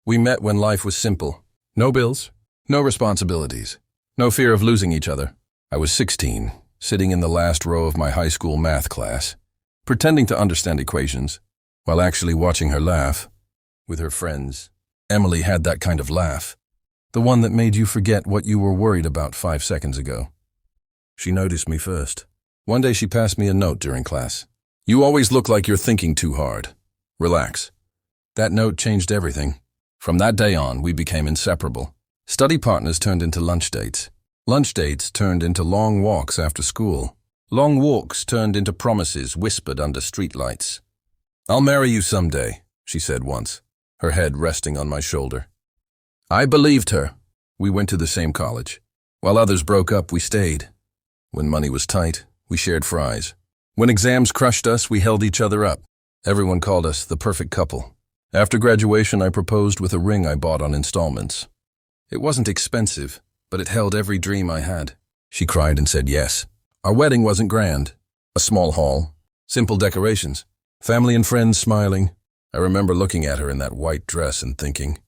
We met when life was simple. No bills, no responsibilities, no fear of losing each other. I was 16, sitting in the last row of my high school math class, pretending to understand equations, while actually watching her laugh with her friends. Emily had that kind of laugh, the one that made you forget what you were worried about 5 seconds ago. She noticed me first. One day she passed me a note during class. "You always look like you're thinking too hard. Relax." That note changed everything. From that day on, we became inseparable. Study partners turned into lunch dates. Lunch dates turned into long walks after school. Long walks turned into promises whispered under streetlights. "I'll marry you someday," she said once, her head resting on my shoulder. I believed her. We went to the same college. While others broke up, we stayed. When money was tight, we shared fries. When exams crushed us, we held each other up. Everyone called us the perfect couple. After graduation, I proposed with a ring I bought on installments. It wasn't expensive, but it held every dream I had. She cried and said yes. Our wedding wasn't grand. A small hall, simple decorations, family and friends smiling. I remember looking at her in that white dress and thinking,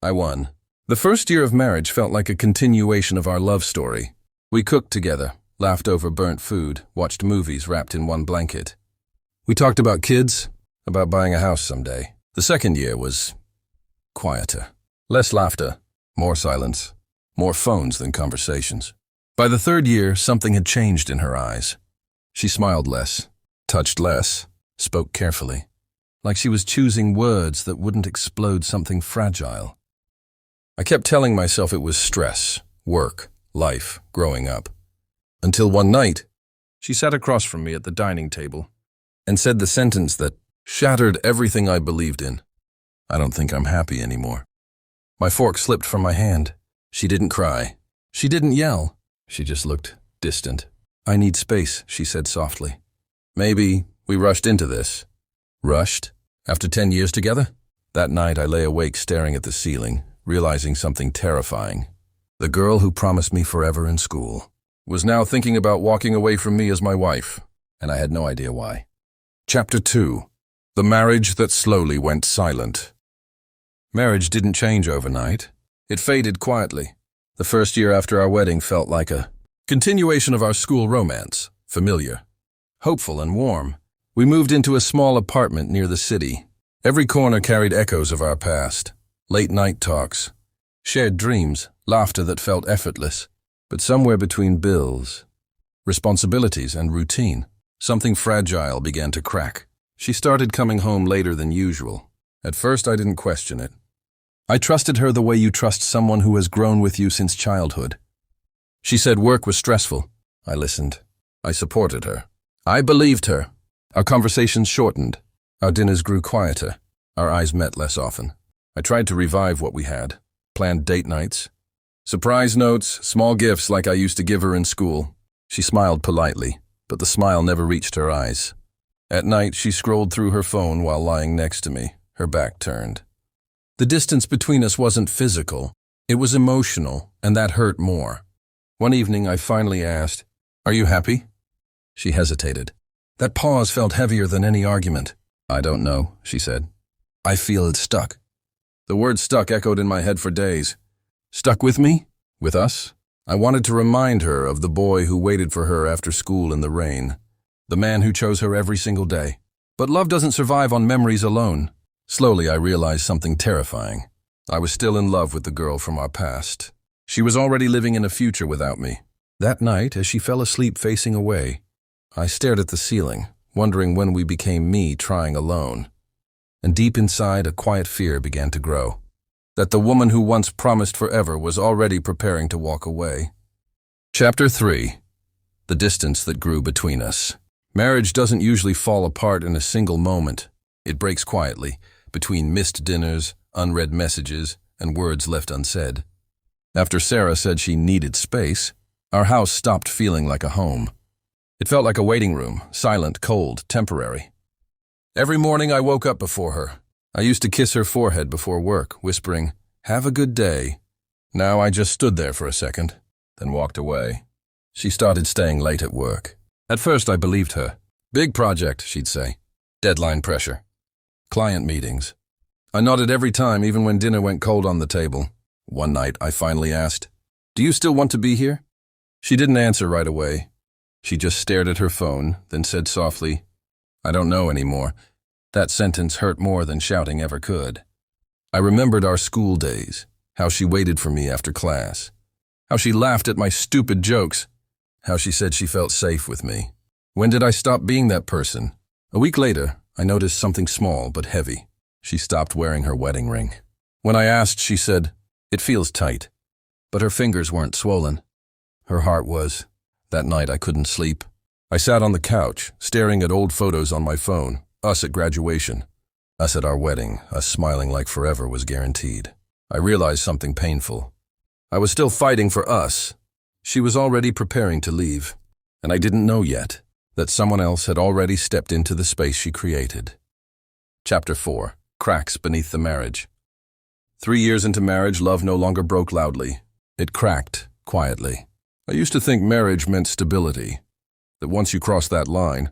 I won. The first year of marriage felt like a continuation of our love story. We cooked together, laughed over burnt food, watched movies wrapped in one blanket. We talked about kids, about buying a house someday. The second year was quieter. Less laughter, more silence, more phones than conversations. By the third year, something had changed in her eyes. She smiled less, touched less, spoke carefully, like she was choosing words that wouldn't explode something fragile. I kept telling myself it was stress, work, life, growing up. Until one night, she sat across from me at the dining table and said the sentence that shattered everything I believed in. "I don't think I'm happy anymore." My fork slipped from my hand. She didn't cry. She didn't yell. She just looked distant. "I need space," she said softly. Maybe we rushed into this. Rushed? After 10 years together? That night I lay awake staring at the ceiling, realizing something terrifying. The girl who promised me forever in school was now thinking about walking away from me as my wife, and I had no idea why. Chapter 2. The Marriage That Slowly Went Silent. Marriage didn't change overnight. It faded quietly. The first year after our wedding felt like a continuation of our school romance, familiar, hopeful and warm. We moved into a small apartment near the city. Every corner carried echoes of our past. Late-night talks, shared dreams, laughter that felt effortless. But somewhere between bills, responsibilities, and routine, something fragile began to crack. She started coming home later than usual. At first, I didn't question it. I trusted her the way you trust someone who has grown with you since childhood. She said work was stressful. I listened. I supported her. I believed her. Our conversations shortened. Our dinners grew quieter. Our eyes met less often. I tried to revive what we had. Planned date nights. Surprise notes, small gifts like I used to give her in school. She smiled politely, but the smile never reached her eyes. At night, she scrolled through her phone while lying next to me, her back turned. The distance between us wasn't physical. It was emotional, and that hurt more. One evening, I finally asked, "Are you happy?" She hesitated. That pause felt heavier than any argument. "I don't know," she said. "I feel it's stuck." The word stuck echoed in my head for days. Stuck with me? With us? I wanted to remind her of the boy who waited for her after school in the rain. The man who chose her every single day. But love doesn't survive on memories alone. Slowly I realized something terrifying. I was still in love with the girl from our past. She was already living in a future without me. That night, as she fell asleep facing away, I stared at the ceiling, wondering when we became me trying alone. And deep inside, a quiet fear began to grow. That the woman who once promised forever was already preparing to walk away. Chapter 3. The Distance That Grew Between Us. Marriage doesn't usually fall apart in a single moment. It breaks quietly, between missed dinners, unread messages, and words left unsaid. After Sarah said she needed space, our house stopped feeling like a home. It felt like a waiting room, silent, cold, temporary. Every morning I woke up before her. I used to kiss her forehead before work, whispering, "Have a good day." Now I just stood there for a second, then walked away. She started staying late at work. At first I believed her. "Big project," she'd say. "Deadline pressure. Client meetings." I nodded every time, even when dinner went cold on the table. One night, I finally asked, "Do you still want to be here?" She didn't answer right away. She just stared at her phone, then said softly, "I don't know anymore." That sentence hurt more than shouting ever could. I remembered our school days, how she waited for me after class, how she laughed at my stupid jokes, how she said she felt safe with me. When did I stop being that person? A week later, I noticed something small but heavy. She stopped wearing her wedding ring. When I asked, she said, "It feels tight." But her fingers weren't swollen. Her heart was. That night I couldn't sleep. I sat on the couch, staring at old photos on my phone, us at graduation, us at our wedding, us smiling like forever was guaranteed. I realized something painful. I was still fighting for us. She was already preparing to leave, and I didn't know yet that someone else had already stepped into the space she created. Chapter 4. Cracks beneath the marriage. 3 years into marriage, love no longer broke loudly. It cracked quietly. I used to think marriage meant stability, that once you crossed that line,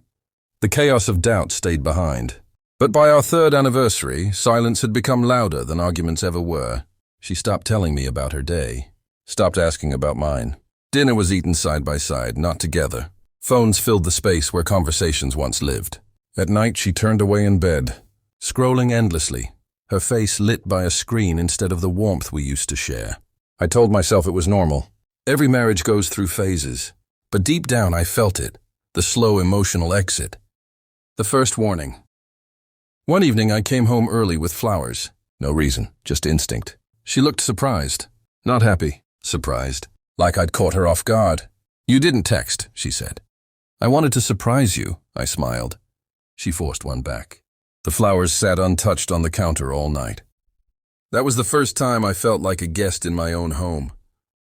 the chaos of doubt stayed behind. But by our 3rd anniversary, silence had become louder than arguments ever were. She stopped telling me about her day, stopped asking about mine. Dinner was eaten side by side, not together. Phones filled the space where conversations once lived. At night, she turned away in bed, scrolling endlessly, her face lit by a screen instead of the warmth we used to share. I told myself it was normal. Every marriage goes through phases, but deep down I felt it, the slow emotional exit. The first warning. One evening I came home early with flowers. No reason, just instinct. She looked surprised. Not happy, surprised. Like I'd caught her off guard. "You didn't text," she said. "I wanted to surprise you," I smiled. She forced one back. The flowers sat untouched on the counter all night. That was the first time I felt like a guest in my own home.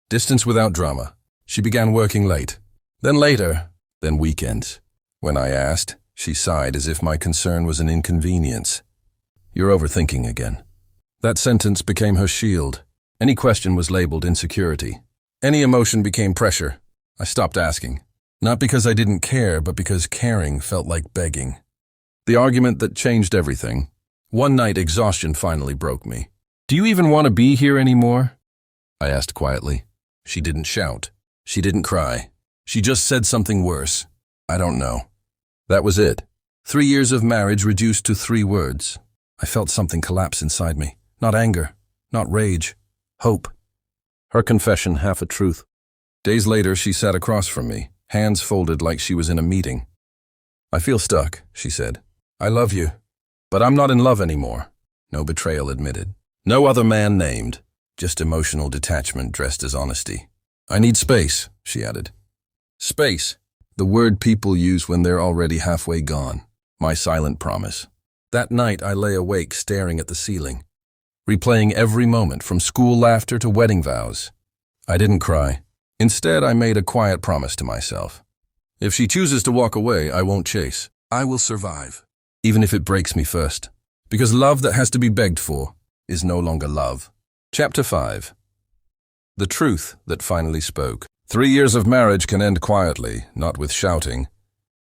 Distance without drama. She began working late. Then later, then weekends. When I asked, she sighed as if my concern was an inconvenience. "You're overthinking again." That sentence became her shield. Any question was labeled insecurity. Any emotion became pressure. I stopped asking. Not because I didn't care, but because caring felt like begging. The argument that changed everything. One night, exhaustion finally broke me. "Do you even want to be here anymore?" I asked quietly. She didn't shout. She didn't cry. She just said something worse. "I don't know." That was it. 3 years of marriage reduced to 3 words. I felt something collapse inside me. Not anger, not rage, hope. Her confession, half a truth. Days later, she sat across from me, hands folded like she was in a meeting. "I feel stuck," she said. "I love you, but I'm not in love anymore." No betrayal admitted. No other man named. Just emotional detachment dressed as honesty. "I need space," she added. Space, the word people use when they're already halfway gone. My silent promise. That night, I lay awake staring at the ceiling, replaying every moment from school laughter to wedding vows. I didn't cry. Instead, I made a quiet promise to myself. If she chooses to walk away, I won't chase. I will survive, even if it breaks me first. Because love that has to be begged for is no longer love. Chapter 5. The truth that finally spoke. 3 years of marriage can end quietly, not with shouting,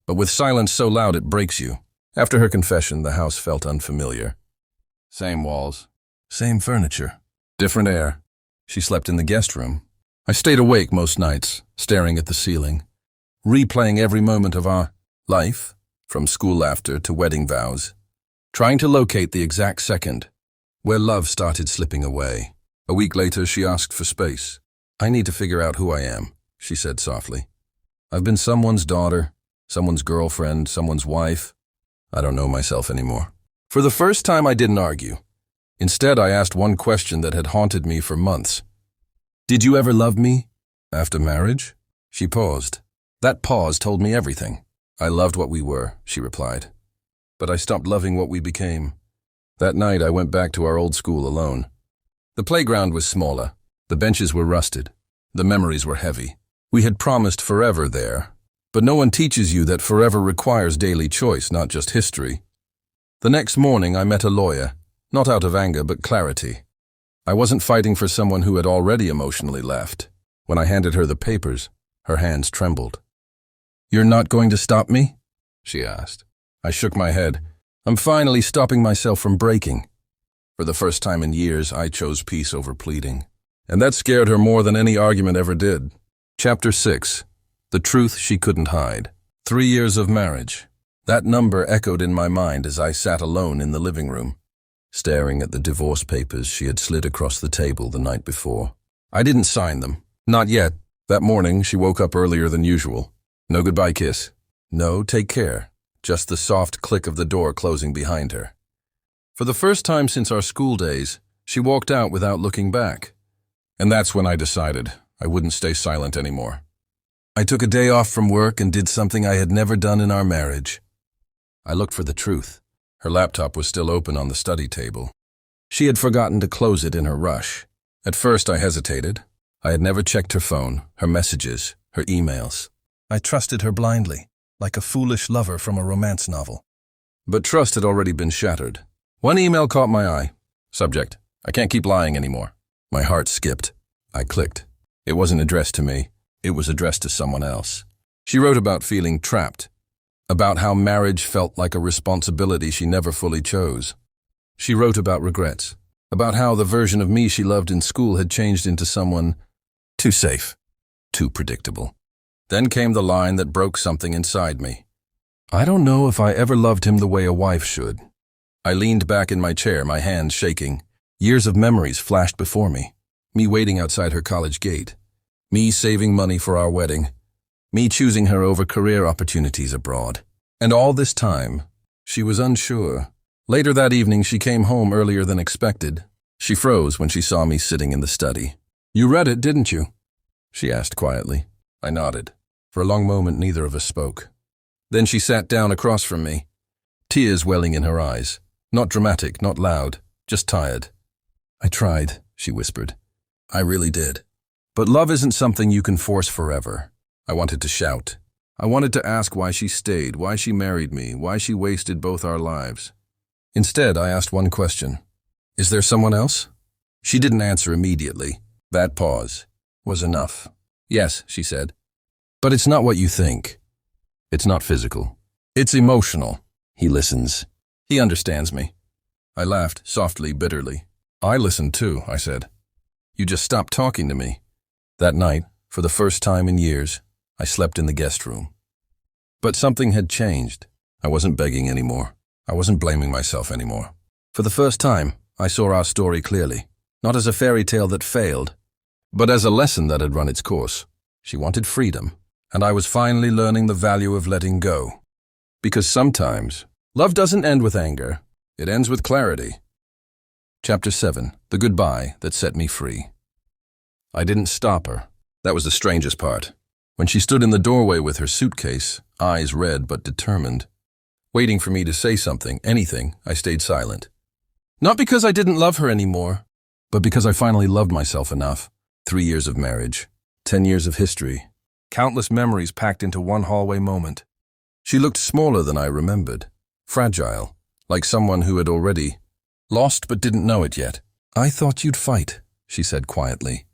but with silence so loud it breaks you. After her confession, the house felt unfamiliar. Same walls, same furniture, different air. She slept in the guest room. I stayed awake most nights, staring at the ceiling, replaying every moment of our life, from school laughter to wedding vows, trying to locate the exact second where love started slipping away. A week later, she asked for space. "I need to figure out who I am," she said softly. "I've been someone's daughter, someone's girlfriend, someone's wife. I don't know myself anymore." For the first time, I didn't argue. Instead, I asked one question that had haunted me for months. "Did you ever love me after marriage?" She paused. That pause told me everything. "I loved what we were," she replied. "But I stopped loving what we became." That night, I went back to our old school alone. The playground was smaller. The benches were rusted. The memories were heavy. We had promised forever there. But no one teaches you that forever requires daily choice, not just history. The next morning, I met a lawyer, not out of anger, but clarity. I wasn't fighting for someone who had already emotionally left. When I handed her the papers, her hands trembled. "You're not going to stop me?" she asked. I shook my head. I'm finally stopping myself from breaking. For the first time in years, I chose peace over pleading. And that scared her more than any argument ever did. Chapter 6. The Truth She Couldn't Hide. 3 years of marriage. That number echoed in my mind as I sat alone in the living room, staring at the divorce papers she had slid across the table the night before. I didn't sign them. Not yet. That morning, she woke up earlier than usual. No goodbye kiss. No take care. Just the soft click of the door closing behind her. For the first time since our school days, she walked out without looking back. And that's when I decided I wouldn't stay silent anymore. I took a day off from work and did something I had never done in our marriage. I looked for the truth. Her laptop was still open on the study table. She had forgotten to close it in her rush. At first I hesitated. I had never checked her phone, her messages, her emails. I trusted her blindly, like a foolish lover from a romance novel. But trust had already been shattered. One email caught my eye. Subject: I can't keep lying anymore. My heart skipped. I clicked. It wasn't addressed to me. It was addressed to someone else. She wrote about feeling trapped, about how marriage felt like a responsibility she never fully chose. She wrote about regrets, about how the version of me she loved in school had changed into someone too safe, too predictable. Then came the line that broke something inside me. I don't know if I ever loved him the way a wife should. I leaned back in my chair, my hands shaking. Years of memories flashed before me. Me waiting outside her college gate. Me saving money for our wedding. Me choosing her over career opportunities abroad. And all this time, she was unsure. Later that evening, she came home earlier than expected. She froze when she saw me sitting in the study. You read it, didn't you? She asked quietly. I nodded. For a long moment, neither of us spoke. Then she sat down across from me, tears welling in her eyes. Not dramatic, not loud, just tired. I tried, she whispered. I really did. But love isn't something you can force forever. I wanted to shout. I wanted to ask why she stayed, why she married me, why she wasted both our lives. Instead, I asked one question. Is there someone else? She didn't answer immediately. That pause was enough. Yes, she said. But it's not what you think. It's not physical. It's emotional. He listens. He understands me. I laughed, softly, bitterly. I listened too, I said. You just stopped talking to me. That night, for the first time in years, I slept in the guest room. But something had changed. I wasn't begging anymore. I wasn't blaming myself anymore. For the first time, I saw our story clearly, not as a fairy tale that failed, but as a lesson that had run its course. She wanted freedom, and I was finally learning the value of letting go. Because sometimes, love doesn't end with anger. It ends with clarity. Chapter 7. The Goodbye That Set Me Free. I didn't stop her. That was the strangest part. When she stood in the doorway with her suitcase, eyes red but determined, waiting for me to say something, anything, I stayed silent. Not because I didn't love her anymore, but because I finally loved myself enough. 3 years of marriage, 10 years of history, countless memories packed into one hallway moment. She looked smaller than I remembered, fragile, like someone who had already lost but didn't know it yet. I thought you'd fight, she said quietly.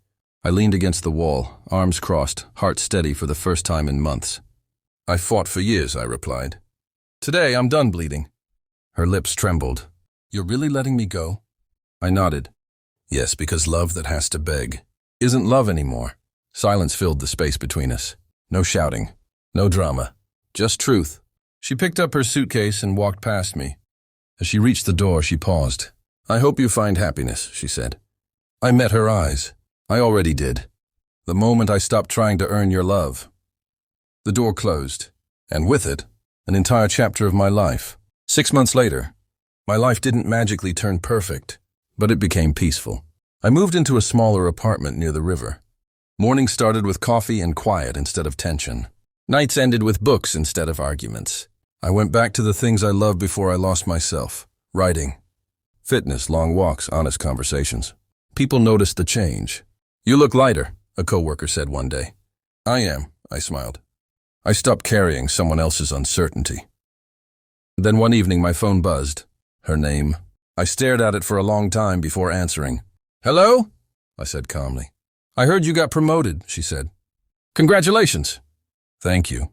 I leaned against the wall, arms crossed, heart steady for the first time in months. I fought for years, I replied. Today I'm done bleeding. Her lips trembled. You're really letting me go? I nodded. Yes, because love that has to beg isn't love anymore. Silence filled the space between us. No shouting, no drama, just truth. She picked up her suitcase and walked past me. As she reached the door, she paused. I hope you find happiness, she said. I met her eyes. I already did. The moment I stopped trying to earn your love. The door closed, and with it, an entire chapter of my life. 6 months later, my life didn't magically turn perfect, but it became peaceful. I moved into a smaller apartment near the river. Mornings started with coffee and quiet instead of tension. Nights ended with books instead of arguments. I went back to the things I loved before I lost myself. Writing, fitness, long walks, honest conversations. People noticed the change. You look lighter, a coworker said one day. I am, I smiled. I stopped carrying someone else's uncertainty. Then one evening my phone buzzed. Her name. I stared at it for a long time before answering. Hello? I said calmly. I heard you got promoted, she said. Congratulations. Thank you.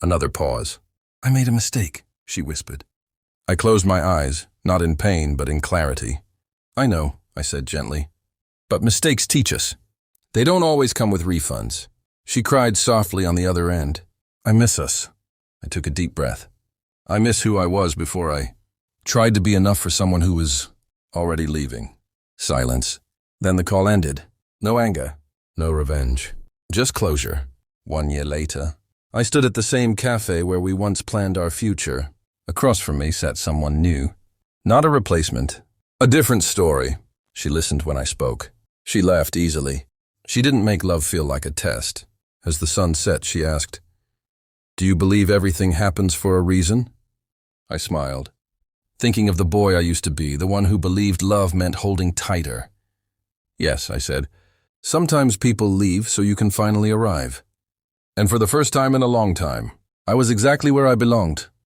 Another pause. I made a mistake, she whispered. I closed my eyes, not in pain but in clarity. I know, I said gently. But mistakes teach us. They don't always come with refunds. She cried softly on the other end. I miss us. I took a deep breath. I miss who I was before I tried to be enough for someone who was already leaving. Silence. Then the call ended. No anger. No revenge. Just closure. 1 year later, I stood at the same cafe where we once planned our future. Across from me sat someone new. Not a replacement. A different story. She listened when I spoke. She laughed easily. She didn't make love feel like a test. As the sun set, she asked, "Do you believe everything happens for a reason?" I smiled, thinking of the boy I used to be, the one who believed love meant holding tighter. "Yes," I said. "Sometimes people leave so you can finally arrive." And for the first time in a long time, I was exactly where I belonged.